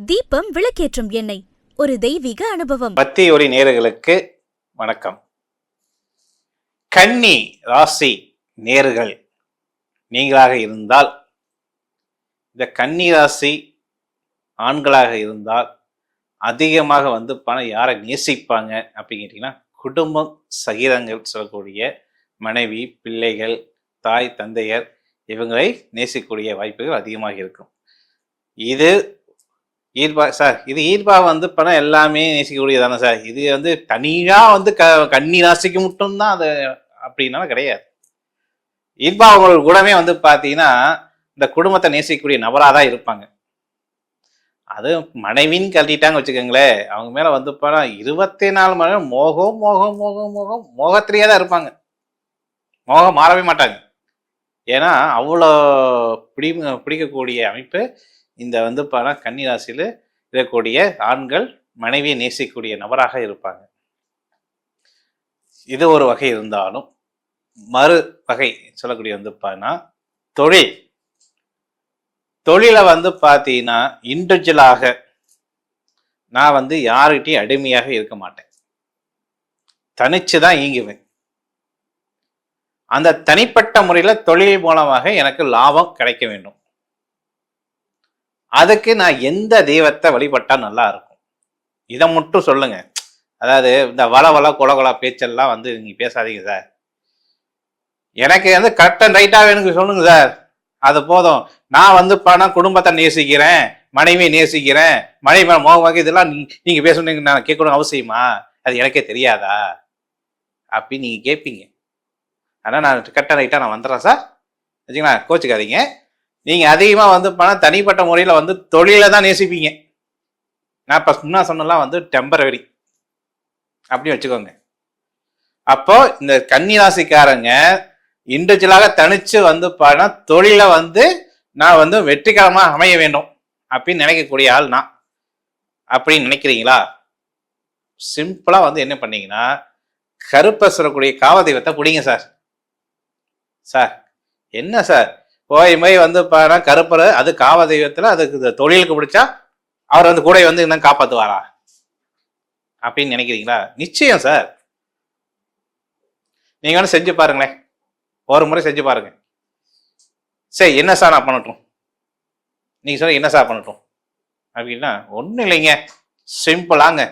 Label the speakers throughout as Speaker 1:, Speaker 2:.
Speaker 1: தீபம் விளக்கேற்றும் எண்ணெய், ஒரு தெய்வீக அனுபவம்.
Speaker 2: பத்தி ஒளி நேயர்களுக்கு வணக்கம். கன்னி ராசி நேயர்கள் நீங்களாக இருந்தால், இந்த கன்னி ராசி ஆண்களாக இருந்தால் அதிகமாக பணம் யாரை நேசிப்பாங்க அப்படின்னு கேட்டீங்கன்னா, குடும்பம் சகிதங்கள் சொல்லக்கூடிய மனைவி, பிள்ளைகள், தாய், தந்தையர் இவங்களை நேசிக்கக்கூடிய வாய்ப்புகள் அதிகமாக இருக்கும். இது ஈர்ப்பா சார், இது ஈர்ப்பா பணம் எல்லாமே நேசிக்கக்கூடியதானே சார். இது தனியா கன்னி ராசிக்கு மட்டும்தான் அது அப்படின்னா கிடையாது. ஈர்ப்பா அவங்களோட குணமே பார்த்தீங்கன்னா இந்த குடும்பத்தை நேசிக்கக்கூடிய நபராக தான் இருப்பாங்க. அது மனைவின்னு கட்டிட்டாங்க வச்சுக்கோங்களேன், அவங்க மேல பணம் 24 மணி நேரம் மோகம் மோகம் மோகம் மோகம் மோகத்திலேயே தான் இருப்பாங்க. மோகம் மாறவே மாட்டாங்க. ஏன்னா அவ்வளோ பிடிக்கக்கூடிய அமைப்பு இந்த பணம் கன்னி ராசியில் இருக்கக்கூடிய ஆண்கள் மனைவியை நேசிக்கக்கூடிய நபராக இருப்பாங்க. இது ஒரு வகை இருந்தாலும், மறு வகை சொல்லக்கூடிய தொழில் தொழிலை பார்த்தீங்கன்னா இண்டிவிஜுவலாக நான் யாருகிட்டையும் அடிமையாக இருக்க மாட்டேன். தனிச்சு தான் இயங்குவேன். அந்த தனிப்பட்ட முறையில் தொழில் மூலமாக எனக்கு லாபம் கிடைக்க வேண்டும். அதுக்கு நான் எந்த தெய்வத்தை வழிபட்டா நல்லா இருக்கும், இதை மட்டும் சொல்லுங்க. அதாவது இந்த வள கொல பேச்செல்லாம் நீங்க பேசாதீங்க சார். எனக்கு கரெக்ட் அண்ட் ரைட்டாக எனக்கு சொல்லுங்க சார், அது போதும். நான் பணம் குடும்பத்தை நேசிக்கிறேன், மனைவியை நேசிக்கிறேன், மனைவி மோகமாக இதெல்லாம் நீங்க பேசணுங்க நான் கேட்கணும் அவசியமா? அது எனக்கே தெரியாதா அப்படின்னு நீங்க கேட்பீங்க. ஆனால் நான் கரெக்ட் அண்ட் ரைட்டாக நான் வந்துடுறேன் சார், வச்சுங்களா, கோச்சுக்காதீங்க. நீங்க அதிகமாக பணம் தனிப்பட்ட முறையில் தொழிலை தான் நேசிப்பீங்க. நான் இப்போ முன்னா சொன்னலாம் டெம்பரவரி அப்படின்னு வச்சுக்கோங்க. அப்போ இந்த கன்னிராசிக்காரங்க இண்டிவிஜுவலாக தனிச்சு பணம் தொழிலை நான் வெற்றிகரமாக அமைய வேண்டும் அப்படின்னு நினைக்கக்கூடிய ஆள் நான். அப்படின்னு நினைக்கிறீங்களா? சிம்பிளா என்ன பண்ணீங்கன்னா, கருப்பை சொல்லக்கூடிய காவதெய்வத்தை பிடிங்க சார். சார் என்ன சார் போய் பணம் கருப்பரை அது காவதெய்வத்தில் அதுக்கு தொழிலுக்கு பிடிச்சா அவர் கூட இன்னும் காப்பாற்றுவாரா அப்படின்னு நினைக்கிறீங்களா? நிச்சயம் சார். நீங்க செஞ்சு பாருங்களேன், ஒரு முறை செஞ்சு பாருங்க. சரி என்ன சார் நான் பண்ணட்டும், நீங்க சொல்ல என்ன சார் பண்ணட்டும் அப்படின்னா, ஒன்றும் இல்லைங்க, சிம்பிளாங்க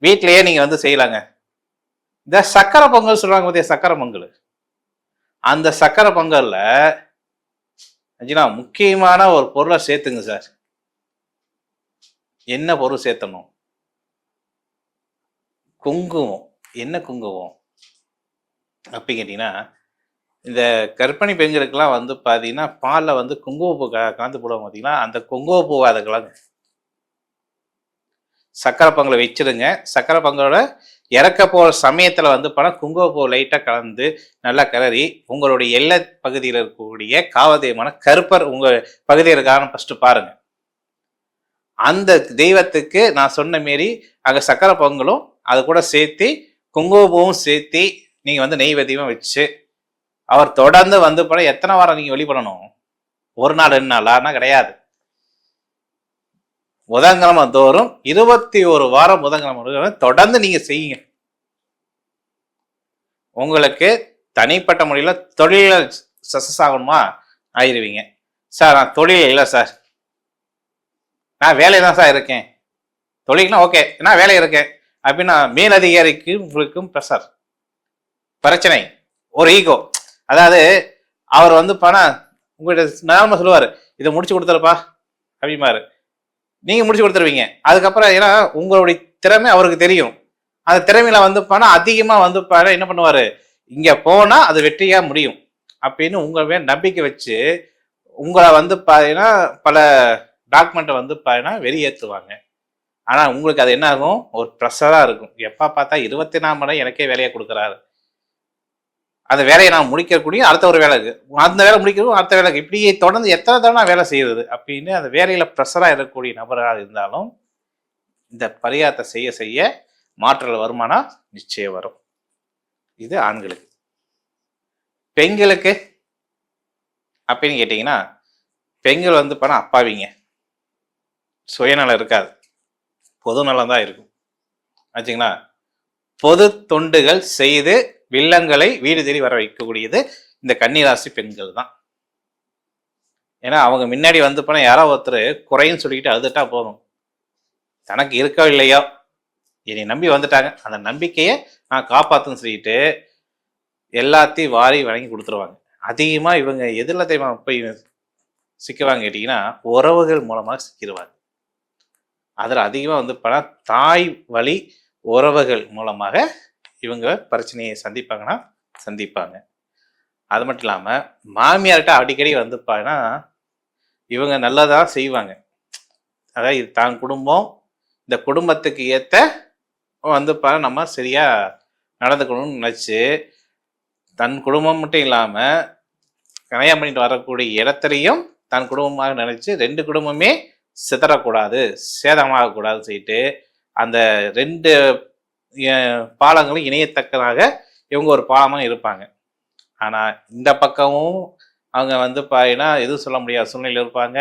Speaker 2: வீட்டிலேயே நீங்க செய்யலாங்க. இந்த சக்கரை பொங்கல் சொல்றாங்க பார்த்தியா, சக்கரை பொங்கல். அந்த சக்கரை பொங்கல்ல முக்கியமான ஒரு பொருளை சேர்த்துங்க சார். என்ன பொருள் சேர்த்தணும்? குங்குமம். என்ன குங்குமம் அப்படி கேட்டீங்கன்னா, இந்த கர்ப்பிணி பெண்களுக்கெல்லாம் பார்த்தீங்கன்னா பாலில் குங்குமப்பூ கலந்து போடுவாங்க பார்த்தீங்கன்னா, அந்த குங்குமப்பூவை அதை கலந்து சக்கரை பொங்கலை வச்சிருங்க. சக்கரை பொங்கலோட இறக்க போகிற சமயத்தில் பணம் குங்குமப்பூ லைட்டாக கலந்து நல்லா கிளறி உங்களுடைய எல்லை பகுதியில் இருக்கக்கூடிய காவதெய்வமான கருப்பர் உங்கள் பகுதியில் இருக்கான்னு ஃபஸ்ட்டு பாருங்க. அந்த தெய்வத்துக்கு நான் சொன்ன மாரி அங்கே சக்கரை பொங்கலும் அது கூட சேர்த்து குங்குமப்பூவும் சேர்த்து நீங்கள் நெய்வேத்தியமாக வச்சு அவர் தொடர்ந்து பணம் எத்தனை வாரம் நீங்கள் வழிபடணும்? ஒரு நாள் 2 நாளானா கிடையாது. புதன்கிழமை தோறும் 21 வாரம் புதன்கிழமை தொடர்ந்து நீங்க செய்யுங்க. உங்களுக்கு தனிப்பட்ட முறையில் தொழில சக்சஸ் ஆகணுமா? ஆயிடுவீங்க. சார் நான் தொழில் இல்லை சார், நான் வேலையை தான் சார் இருக்கேன். தொழில்னா ஓகே, நான் வேலை இருக்கேன் அப்படின்னா மேலதிகாரிக்கு உங்களுக்கும் ப்ரெஷர், பிரச்சனை, ஒரு ஈகோ. அதாவது அவர் பணம் உங்கள்கிட்ட நார்மலாக சொல்லுவார், இதை முடிச்சு கொடுத்துருப்பா அப்படிமாரு. நீங்க முடிச்சு கொடுத்துருவீங்க. அதுக்கப்புறம் ஏன்னா உங்களுடைய திறமை அவருக்கு தெரியும். அந்த திறமையில பணம் அதிகமா பணம் என்ன பண்ணுவாரு, இங்க போனா அது வெற்றியா முடியும் அப்படின்னு உங்க மேல நம்பிக்கை வச்சு உங்களை பாத்தீங்கன்னா பல டாக்குமெண்ட்டை பாத்தீங்கன்னா வெளியேற்றுவாங்க. ஆனா உங்களுக்கு அது என்ன ஆகும், ஒரு ப்ரெஷரா இருக்கும். எப்ப பார்த்தா 24 மணி நேரம் எனக்கே வேலையை கொடுக்குறாரு, அந்த வேலையை நான் முடிக்கக்கூடிய அடுத்த ஒரு வேலை இருக்கு, அந்த வேலை முடிக்கவும் அடுத்த வேலை, இப்படி தொடர்ந்து எத்தனை தடவை நான் வேலை செய்யறது அப்படின்னு அந்த வேலையில ப்ரெஷராக இருக்கக்கூடிய நபராக இருந்தாலும் இந்த பரிகாரத்தை செய்ய செய்ய மாற்றல் வருமானம் நிச்சயம் வரும். இது ஆண்களுக்கு. பெண்களுக்கு அப்படின்னு கேட்டீங்கன்னா, பெண்கள் பணம் அப்பாவிங்க. சுயநலம் இருக்காது, பொது நலம் தான் இருக்கும். ஆச்சுங்களா? பொது தொண்டுகள் செய்து வில்லங்களை வீடு தேடி வர வைக்கக்கூடியது இந்த கன்னிராசி பெண்கள் தான். ஏன்னா அவங்க முன்னாடி வந்து போனால் யாரோ ஒருத்தர் குறைன்னு சொல்லிக்கிட்டு அழுதுட்டா போதும், தனக்கு இருக்கோ இல்லையோ என்னை நம்பி வந்துட்டாங்க, அந்த நம்பிக்கையை நான் காப்பாற்றுன்னு சொல்லிட்டு எல்லாத்தையும் வாரி வழங்கி கொடுத்துருவாங்க. அதிகமாக இவங்க எதிரில் போய் சிக்குவாங்க கேட்டிங்கன்னா உறவுகள் மூலமாக சிக்கிடுவாங்க. அதில் அதிகமாக வந்து பல தாய் வழி உறவுகள் மூலமாக இவங்க பிரச்சனையை சந்திப்பாங்கன்னா சந்திப்பாங்க. அது மட்டும் இல்லாமல் மாமியார்கிட்ட அடிக்கடி வந்து பார்த்தீங்கன்னா இவங்க நல்லதாக செய்வாங்க. அதாவது இது தான் குடும்பம், இந்த குடும்பத்துக்கு ஏற்ற வந்து நம்ம சரியாக நடந்துக்கணும்னு நினச்சி தன் குடும்பம் மட்டும் இல்லாமல் கல்யாணம் பண்ணிட்டு வரக்கூடிய இடத்துலையும் தன் குடும்பமாக நினச்சி 2 குடும்பமே சிதறக்கூடாது, சேதமாகக்கூடாதுன்னு சொல்லிட்டு அந்த 2 பாலங்களும் இணையத்தக்கதாக இவங்க ஒரு பாலமாக இருப்பாங்க. ஆனால் இந்த பக்கமும் அவங்க வந்து பார்த்தீங்கன்னா எதுவும் சொல்ல முடியாத சூழ்நிலையில் இருப்பாங்க,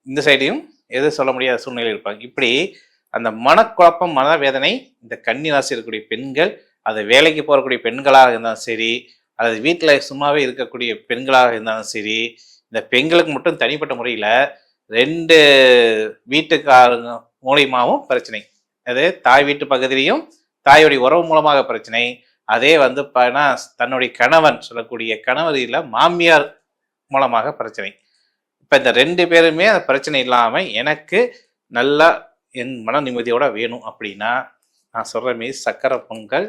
Speaker 2: இந்த சைடையும் எதுவும் சொல்ல முடியாத சூழ்நிலையில் இருப்பாங்க. இப்படி அந்த மனக்குழப்பம், மனவேதனை இந்த கன்னி ராசி இருக்கக்கூடிய பெண்கள், அது வேலைக்கு போகக்கூடிய பெண்களாக இருந்தாலும் சரி, அல்லது வீட்டில் சும்மாவே இருக்கக்கூடிய பெண்களாக இருந்தாலும் சரி, இந்த பெண்களுக்கு மட்டும் தனிப்பட்ட முறையில் 2 வீட்டுக்காரங்க மூலியமாகவும் பிரச்சனை. அது தாய் வீட்டு பகுதியிலையும் தாயுடைய உறவு மூலமாக பிரச்சனை. அதே வந்து பார்த்தீங்கன்னா தன்னுடைய கணவன் சொல்லக்கூடிய கணவர் இல்லை மாமியார் மூலமாக பிரச்சனை. இப்போ இந்த 2 பேருமே அந்த பிரச்சனை இல்லாமல் எனக்கு நல்லா என் மன நிம்மதியோட வேணும் அப்படின்னா நான் சொல்கிற மாரி சக்கரை பொங்கல்,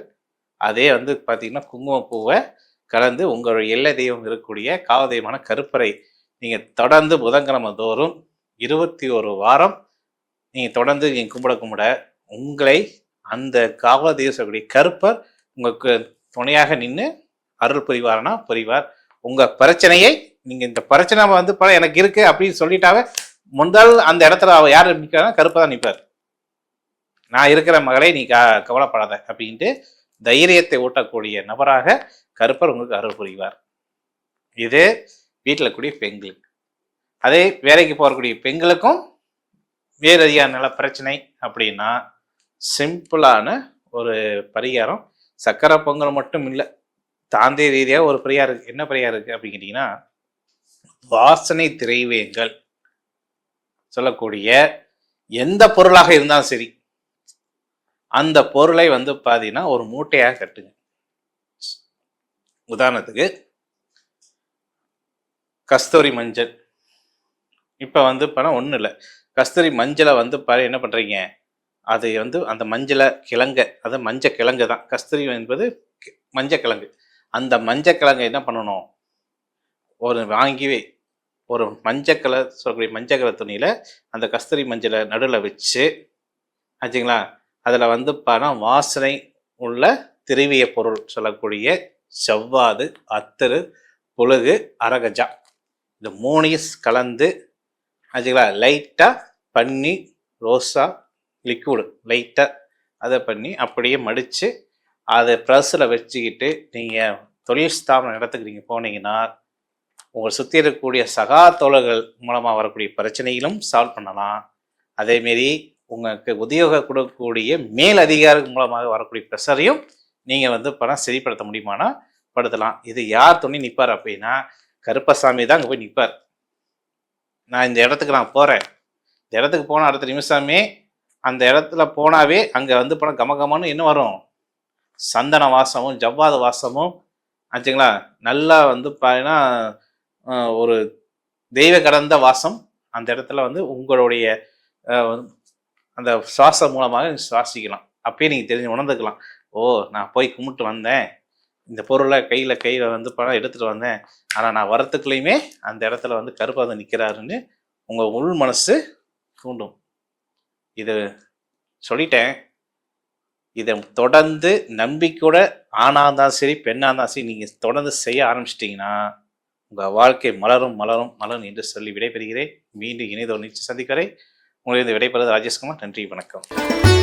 Speaker 2: அதே வந்து பார்த்திங்கன்னா குங்குமப்பூவை கலந்து உங்களுடைய எல்லை தெய்வம் இருக்கக்கூடிய காவதெய்வமான கருப்பரை நீங்கள் தொடர்ந்து புதன்கிழமை தோறும் 21 வாரம் நீங்கள் தொடர்ந்து நீங்கள் கும்பிட உங்களை அந்த காவதெய்வம் சொல்லக்கூடிய கருப்பர் உங்களுக்கு துணையாக நின்று அருள் புரிவார்னா புரிவார். உங்கள் பிரச்சனையை நீங்கள் இந்த பிரச்சனை வந்து எனக்கு இருக்கு அப்படின்னு சொல்லிட்டாவே முதல் அந்த இடத்துல யார் நிற்கிறாங்க? கருப்பை தான் நிற்பார். நான் இருக்கிற மகளே நீ கவலைப்படாத அப்படின்ட்டு தைரியத்தை ஊட்டக்கூடிய நபராக கருப்பர் உங்களுக்கு அருள் புரிவார். இது வீட்டில் கூடிய பெண்களுக்கு. அதே வேலைக்கு போகக்கூடிய பெண்களுக்கும் வேறு அதிகார நில பிரச்சனை அப்படின்னா சிம்பிளான ஒரு பரிகாரம். சக்கரை பொங்கல் மட்டும் இல்லை, தாந்திர ரீதியாக ஒரு பரிகாரம் இருக்கு. என்ன பரிகாரம் இருக்கு அப்படின்னு கேட்டிங்கன்னா, வாசனை திரைவியங்கள் சொல்லக்கூடிய எந்த பொருளாக இருந்தாலும் சரி, அந்த பொருளை வந்து பார்த்தீங்கன்னா ஒரு மூட்டையாக கட்டுங்க. உதாரணத்துக்கு கஸ்தூரி மஞ்சள். இப்போ வந்து ஒன்றும் இல்லை, கஸ்தூரி மஞ்சளை வந்து என்ன பண்ணுறீங்க, அது வந்து அந்த மஞ்சளை கிழங்க, அது மஞ்சள் கிழங்கு தான், கஸ்தூரி என்பது மஞ்சள் கிழங்கு. அந்த மஞ்சள் கிழங்கை என்ன பண்ணணும், ஒரு வாங்கி ஒரு மஞ்சள் கலர் சொல்லக்கூடிய மஞ்சள் கலர் துணியில் அந்த கஸ்தூரி மஞ்சளை நடுவில் வச்சு ஆச்சுங்களா, அதில் வந்து வாசனை உள்ள திரவிய பொருள் சொல்லக்கூடிய செவ்வாது, அத்தரு, புழுகு, அரகஜா, இந்த 3 கலந்து ஆச்சுங்களா, லைட்டாக பண்ணி ரோஸா லிக்விடு லைட்டாக அதை பண்ணி அப்படியே மடித்து அதை ப்ரெஸ்ஸில் வச்சுக்கிட்டு நீங்கள் தொழில் ஸ்தாபன இடத்துக்கு நீங்கள் போனீங்கன்னா உங்களை சுற்றி இருக்கக்கூடிய சகா தோழர்கள் மூலமாக வரக்கூடிய பிரச்சனைகளும் சால்வ் பண்ணலாம். அதேமாரி உங்களுக்கு உத்தியோகம் கொடுக்கக்கூடிய மேல் அதிகாரிகள் மூலமாக வரக்கூடிய ப்ரெஷரையும் நீங்கள் வந்து சரிப்படுத்த முடியுமானா படுத்தலாம். இது யார் துணி நிற்பார் அப்படின்னா கருப்பசாமி தான் அங்கே போய் நிற்பார். நான் இந்த இடத்துக்கு நான் போகிறேன், இந்த இடத்துக்கு போனால் அடுத்த நிமிஷமே அந்த இடத்துல போனாவே அங்கே வந்து கமகமானு என்ன வரும், சந்தன வாசமும் ஜவ்வாத வாசமும் ஆச்சுங்களா, நல்லா வந்து பார்த்தீங்கன்னா ஒரு தெய்வ கடந்த வாசம் அந்த இடத்துல வந்து உங்களுடைய அந்த சுவாசம் மூலமாக சுவாசிக்கலாம். அப்பயே நீங்கள் தெரிஞ்சு உணர்ந்துக்கலாம், ஓ நான் போய் கும்பிட்டு வந்தேன், இந்த பொருளை கையில் வந்து எடுத்துகிட்டு வந்தேன், ஆனால் நான் வரத்துக்குள்ளேயுமே அந்த இடத்துல வந்து கருப்பா வந்து நிற்கிறாருன்னு உங்கள் உள் மனசு தூண்டும். இது சொல்லிட்டேன். இதை தொடர்ந்து நம்பிக்கையோட ஆணாக இருந்தாலும் சரி பெண்ணாக இருந்தாலும் சரி நீங்கள் தொடர்ந்து செய்ய ஆரம்பிச்சிட்டிங்கன்னா உங்கள் வாழ்க்கை மலரும் மலரும் மலரும் என்று சொல்லி விடைபெறுகிறேன். மீண்டும் இணையதோடு நிச்சயம் சந்திக்கிறேன். உங்களிடம் விடைபெறுவது ராஜேஷ்குமார். நன்றி, வணக்கம்.